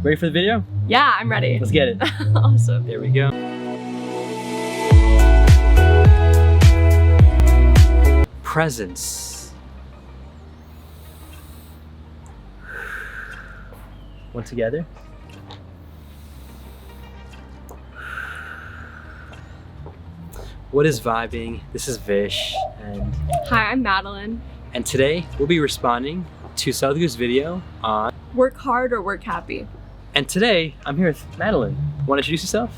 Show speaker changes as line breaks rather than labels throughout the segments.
Ready for the video?
Yeah, I'm ready.
Let's get it.
Awesome.
There we go. Presence. One together. What is vibing? This is Vish, and
Hi, I'm Madeleine.
today we'll be responding to Sadhguru's video on.
Work hard or work happy.
And today I'm here with Madeleine. Want to introduce yourself?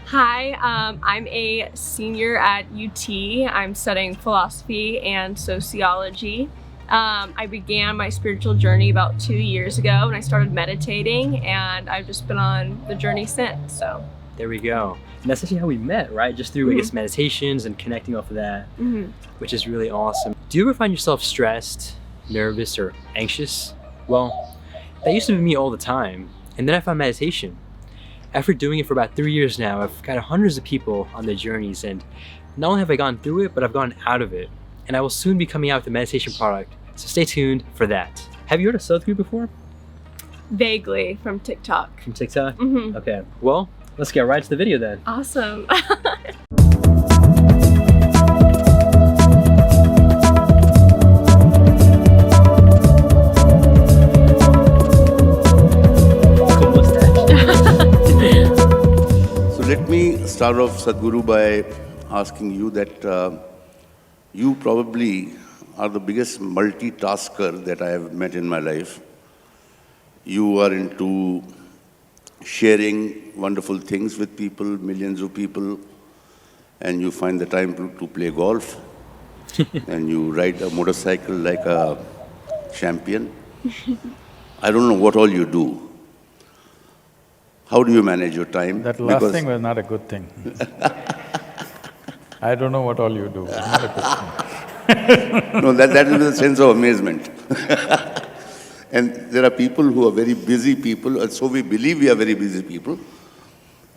Hi, I'm a senior at UT. I'm studying philosophy and sociology. I began my spiritual journey about 2 years ago and I started meditating, and I've just been on the journey since, so.
There we go. And that's actually how we met, right? Just through, I guess, meditations and connecting off of that, which is really awesome. Do you ever find yourself stressed, nervous, or anxious? Well, that used to be me all the time. And then I found meditation. After doing it for about 3 years now, I've got hundreds of people on their journeys, and not only have I gone through it, but I've gone out of it. And I will soon be coming out with a meditation product, so stay tuned for that. Have you heard of Sadhguru before?
Vaguely, from TikTok.
From TikTok? Okay, well, let's get right to the video then.
Awesome.
Let me start off, Sadhguru, by asking you that you probably are the biggest multitasker that I have met in my life. You are into sharing wonderful things with people, millions of people, and you find the time to play golf, and you ride a motorcycle like a champion. I don't know what all you do. How do you manage your time?
That last thing was not a good thing. I don't know what all you do, it's not a good thing.
No, that is a sense of amazement. And there are people who are very busy people, and so we believe we are very busy people.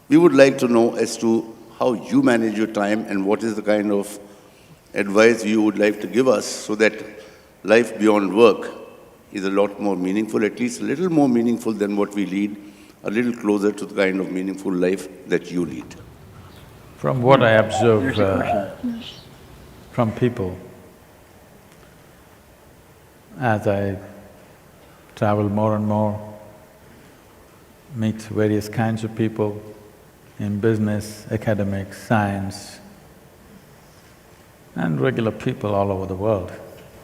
We would like to know as to how you manage your time and what is the kind of advice you would like to give us so that life beyond work is a lot more meaningful, at least a little more meaningful than what we lead, a little closer to the kind of meaningful life that you lead.
From what I observe from people, as I travel more and more, meet various kinds of people in business, academics, science, and regular people all over the world.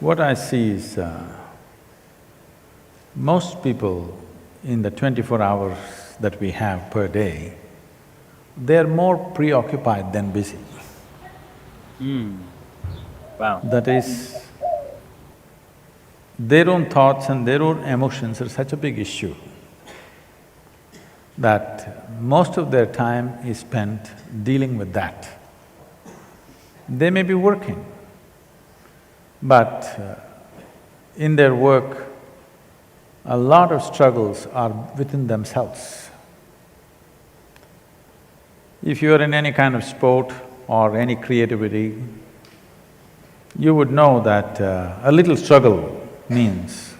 What I see is most people in the 24 hours that we have per day, they're more preoccupied than busy.
Wow.
That is, their own thoughts and their own emotions are such a big issue that most of their time is spent dealing with that. They may be working, but in their work, a lot of struggles are within themselves. If you are in any kind of sport or any creativity, you would know that a little struggle means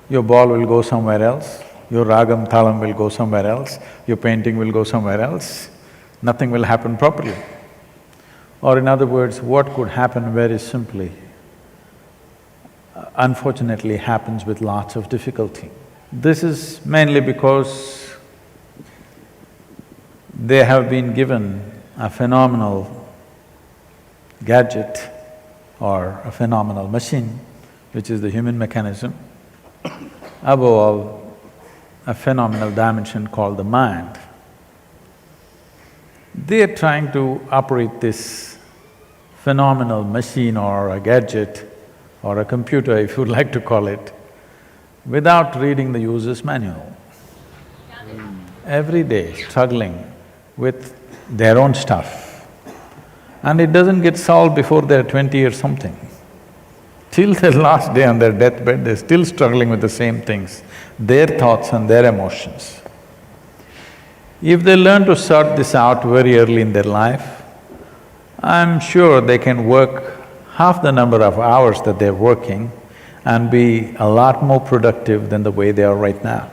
your ball will go somewhere else, your ragam, thalam will go somewhere else, your painting will go somewhere else, nothing will happen properly. Or in other words, what could happen very simply, unfortunately happens with lots of difficulty. This is mainly because they have been given a phenomenal gadget or a phenomenal machine, which is the human mechanism, above all, a phenomenal dimension called the mind. They are trying to operate this phenomenal machine or a gadget or a computer, if you'd like to call it, without reading the user's manual. Every day struggling with their own stuff, and it doesn't get solved before they're 20 or something. Till their last day on their deathbed, they're still struggling with the same things, their thoughts and their emotions. If they learn to sort this out very early in their life, I'm sure they can work half the number of hours that they're working and be a lot more productive than the way they are right now.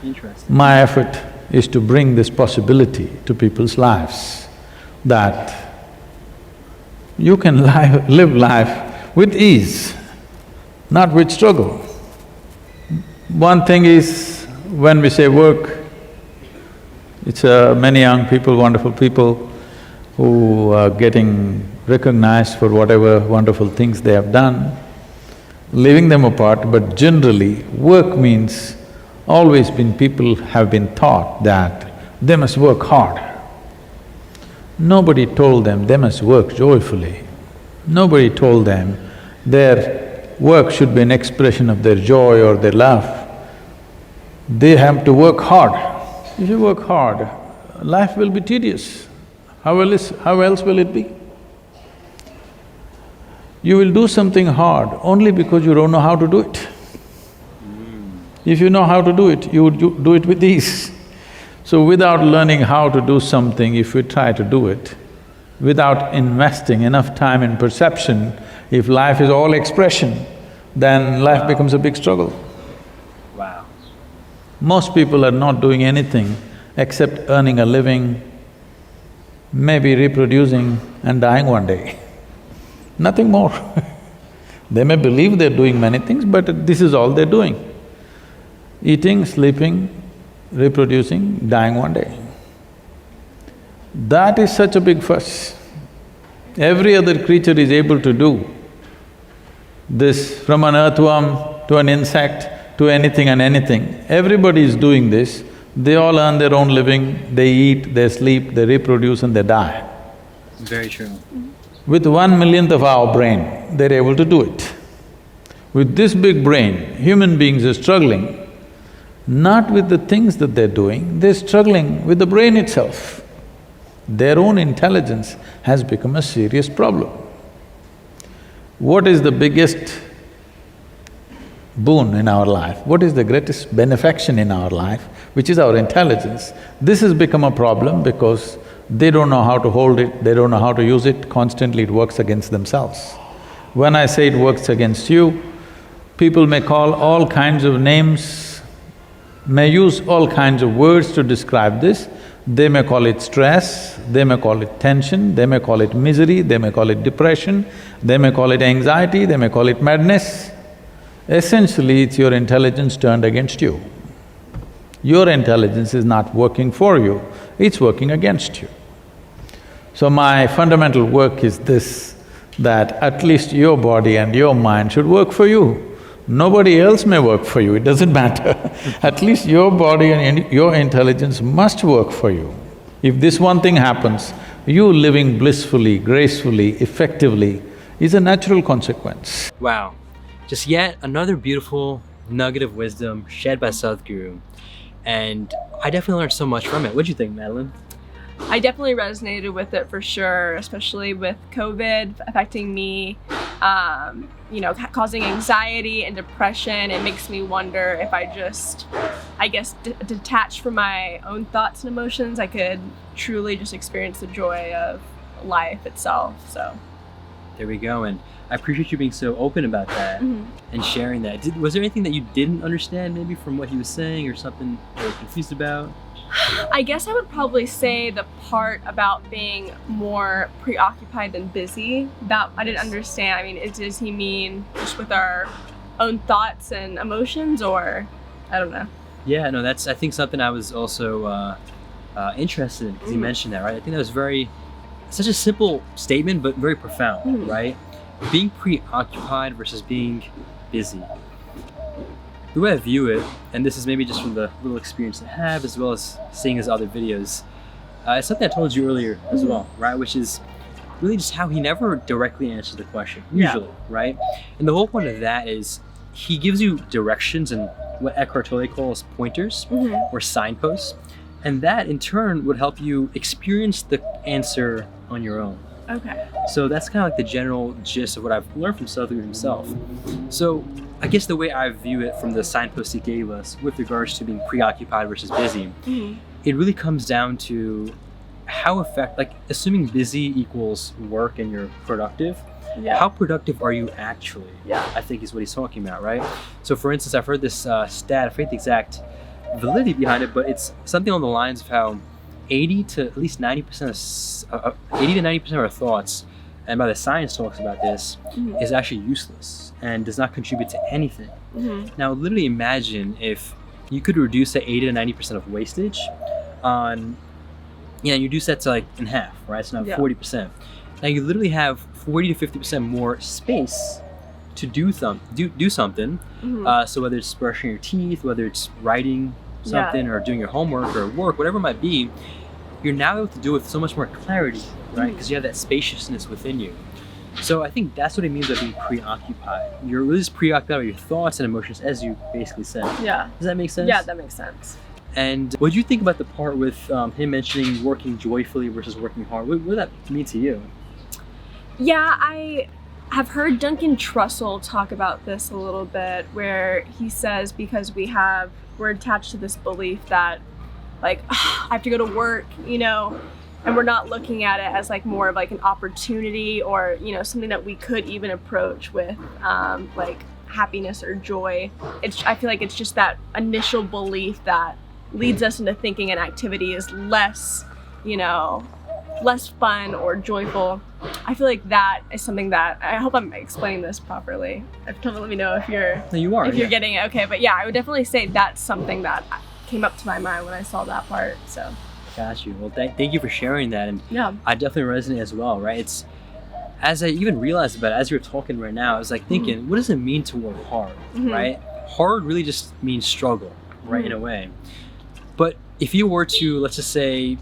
Interesting.
My effort is to bring this possibility to people's lives, that you can live life with ease, not with struggle. One thing is, when we say work, it's many young people, wonderful people who are getting recognized for whatever wonderful things they have done, leaving them apart, but generally work means always been… people have been taught that they must work hard. Nobody told them they must work joyfully. Nobody told them their work should be an expression of their joy or their love. They have to work hard. If you work hard, life will be tedious. How else will it be? You will do something hard only because you don't know how to do it. If you know how to do it, you would do it with ease. So without learning how to do something, if we try to do it, without investing enough time in perception, if life is all expression, then life becomes a big struggle.
Wow.
Most people are not doing anything except earning a living, maybe reproducing and dying one day. Nothing more. They may believe they're doing many things, but this is all they're doing. Eating, sleeping, reproducing, dying one day. That is such a big fuss. Every other creature is able to do this, from an earthworm to an insect to anything and anything. Everybody is doing this. They all earn their own living, they eat, they sleep, they reproduce and they die.
Very true.
With 1/1,000,000th of our brain, they're able to do it. With this big brain, human beings are struggling not with the things that they're doing, they're struggling with the brain itself. Their own intelligence has become a serious problem. What is the biggest boon in our life? What is the greatest benefaction in our life? Which is our intelligence. This has become a problem because they don't know how to hold it, they don't know how to use it, constantly it works against themselves. When I say it works against you, people may call all kinds of names, may use all kinds of words to describe this. They may call it stress, they may call it tension, they may call it misery, they may call it depression, they may call it anxiety, they may call it madness. Essentially, it's your intelligence turned against you. Your intelligence is not working for you, it's working against you. So my fundamental work is this, that at least your body and your mind should work for you. Nobody else may work for you, it doesn't matter. At least your body and your intelligence must work for you. If this one thing happens, you living blissfully, gracefully, effectively is a natural consequence.
Wow. Just yet another beautiful nugget of wisdom shed by Sadhguru. And I definitely learned so much from it. What'd you think, Madeleine?
I definitely resonated with it for sure, especially with COVID affecting me, causing anxiety and depression. It makes me wonder if I just, detach from my own thoughts and emotions, I could truly just experience the joy of life itself, so.
There we go, and I appreciate you being so open about that and sharing that. Was there anything that you didn't understand maybe from what he was saying, or something you were confused about?
I guess I would probably say the part about being more preoccupied than busy, that I didn't understand. I mean, does he mean just with our own thoughts and emotions, or I don't know.
Yeah, no, that's I think something I was also interested in, because he mentioned that, right? I think that was such a simple statement, but very profound, right? Being preoccupied versus being busy. The way I view it, and this is maybe just from the little experience I have, as well as seeing his other videos, it's something I told you earlier as well, right? Which is really just how he never directly answers the question, usually, right? And the whole point of that is he gives you directions and what Eckhart Tolle calls pointers or signposts, and that in turn would help you experience the answer on your own.
Okay.
So that's kind of like the general gist of what I've learned from Sadhguru himself. So I guess the way I view it from the signpost he gave us with regards to being preoccupied versus busy, it really comes down to how assuming busy equals work and you're productive, how productive are you actually? I think is what he's talking about, right? So for instance, I've heard this stat, I forget the exact validity behind it, but it's something on the lines of how 80 to at least 90% of 80 to 90% of our thoughts, and by the science talks about this, is actually useless and does not contribute to anything. Now, literally imagine if you could reduce that 80 to 90% of wastage on, and you reduce that to like in half, right? So now 40%. Now you literally have 40 to 50% more space to do something. So whether it's brushing your teeth, whether it's writing something or doing your homework or work, whatever it might be, you're now able to do it with so much more clarity, right? Because you have that spaciousness within you. So I think that's what it means by being preoccupied. You're really just preoccupied with your thoughts and emotions, as you basically said.
Yeah.
Does that make sense?
Yeah, that makes sense.
And what do you think about the part with him mentioning working joyfully versus working hard? What does that mean to you?
Yeah, I have heard Duncan Trussell talk about this a little bit, where he says because we're attached to this belief that like, I have to go to work, you know, and we're not looking at it as like more of like an opportunity or, you know, something that we could even approach with like happiness or joy. I feel like it's just that initial belief that leads us into thinking an activity is less, you know, less fun or joyful. I feel like that is something that, I hope I'm explaining this properly. Let me know if you're you're getting it. Okay, but yeah, I would definitely say that's something that came up to my mind when I saw that part. So
got you. Well, thank you for sharing that. And
yeah,
I definitely resonate as well, right? It's, as I even realized about it, as you're talking right now, I was like thinking, what does it mean to work hard, right? Hard really just means struggle, right, in a way. But if you were to, let's say,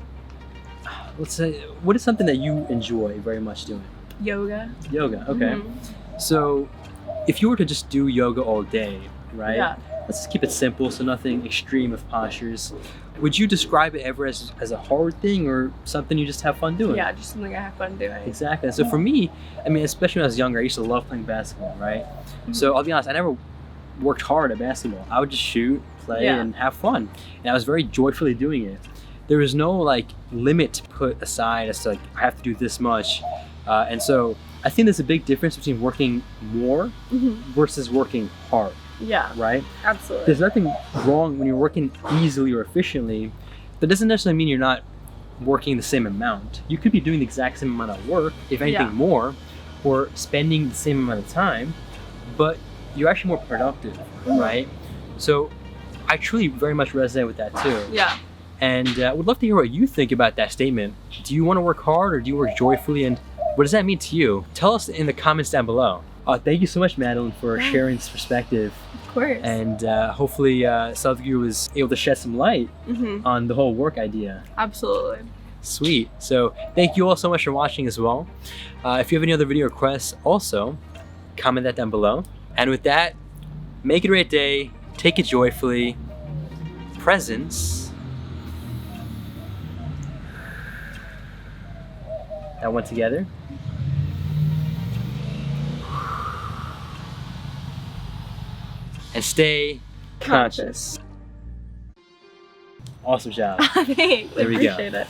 what is something that you enjoy very much doing?
Yoga.
Yoga, okay. So if you were to just do yoga all day, right?
Yeah.
Let's just keep it simple, so nothing extreme of postures. Would you describe it ever as a hard thing or something you just have fun doing?
Yeah, just something I have fun doing.
Exactly. So for me, I mean, especially when I was younger, I used to love playing basketball, right? So I'll be honest, I never worked hard at basketball. I would just shoot, play, and have fun. And I was very joyfully doing it. There was no like limit to put aside as to like, I have to do this much. And so I think there's a big difference between working more versus working hard.
Yeah.
Right?
Absolutely.
There's nothing wrong when you're working easily or efficiently. That doesn't necessarily mean you're not working the same amount. You could be doing the exact same amount of work, if anything more, or spending the same amount of time, but you're actually more productive, right? So I truly very much resonate with that too.
Yeah.
And I would love to hear what you think about that statement. Do you want to work hard or do you work joyfully? And what does that mean to you? Tell us in the comments down below. Thank you so much, Madeleine, for sharing this perspective.
Of course.
And hopefully Sadhguru was able to shed some light on the whole work idea.
Absolutely.
Sweet. So thank you all so much for watching as well. If you have any other video requests, also comment that down below. And with that, make it a great day. Take it joyfully. Presence. That one together. And stay conscious. Awesome job.
Thanks.
There we go.
Appreciate it.